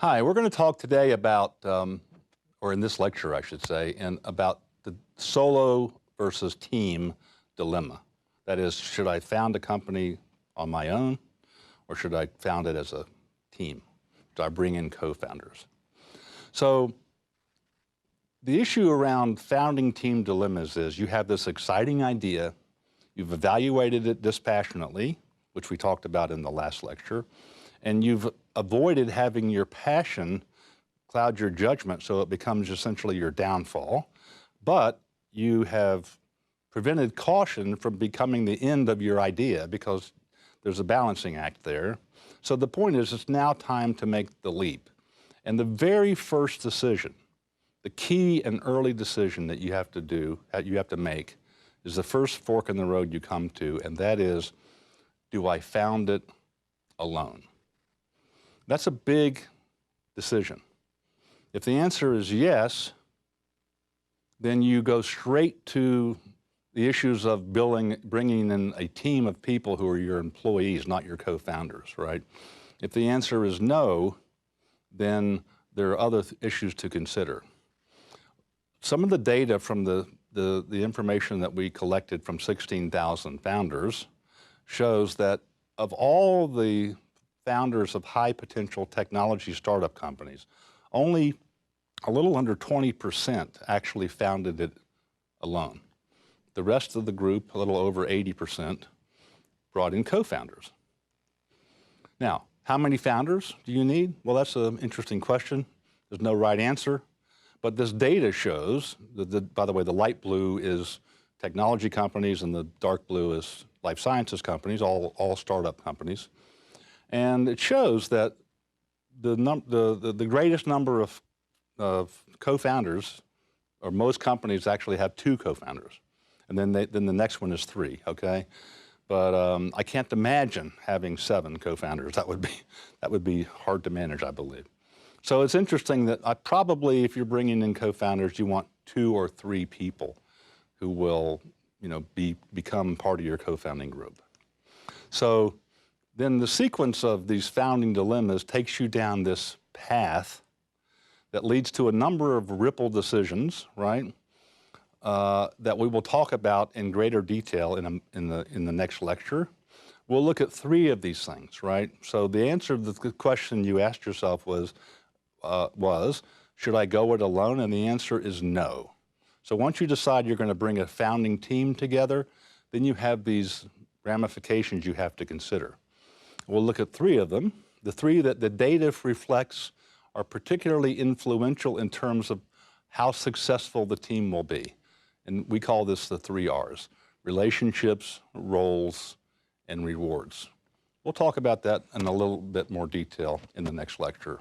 Hi, we're going to talk today about, or in this lecture, I should say, about the solo versus team dilemma. That is, should I found a company on my own, or should I found it as a team? Should I bring in co-founders? So the issue around founding team dilemmas is you have this exciting idea, you've evaluated it dispassionately, which we talked about in the last lecture, and you've avoided having your passion cloud your judgment so it becomes essentially your downfall, but you have prevented caution from becoming the end of your idea because there's a balancing act there. So the point is it's now time to make the leap. And the very first decision, the key and early decision that you have to do, that you have to make, is the first fork in the road you come to, and that is, do I found it alone? That's a big decision. If the answer is yes, then you go straight to the issues of bringing in a team of people who are your employees, not your co-founders, right? If the answer is no, then there are other issues to consider. Some of the data from the information that we collected from 16,000 founders shows that of all the founders of high potential technology startup companies, only a little under 20% actually founded it alone. The rest of the group, a little over 80%, brought in co-founders. Now, how many founders do you need? Well, that's an interesting question. There's no right answer. But this data shows, by the way, the light blue is technology companies and the dark blue is life sciences companies, all startup companies. And it shows that the greatest number of co-founders, or most companies actually have 2 co-founders. And then the next one is 3, okay? But I can't imagine having 7 co-founders. That would be hard to manage, I believe. So it's interesting that probably if you're bringing in co-founders, you want 2 or 3 people who will, become part of your co-founding group. So then the sequence of these founding dilemmas takes you down this path that leads to a number of ripple decisions, right? That we will talk about in greater detail in the next lecture. We'll look at 3 of these things, right? So the answer to the question you asked yourself was, should I go it alone? And the answer is no. So once you decide you're going to bring a founding team together, then you have these ramifications you have to consider. We'll look at 3 of them. The 3 that the data reflects are particularly influential in terms of how successful the team will be. And we call this the 3 R's: relationships, roles, and rewards. We'll talk about that in a little bit more detail in the next lecture.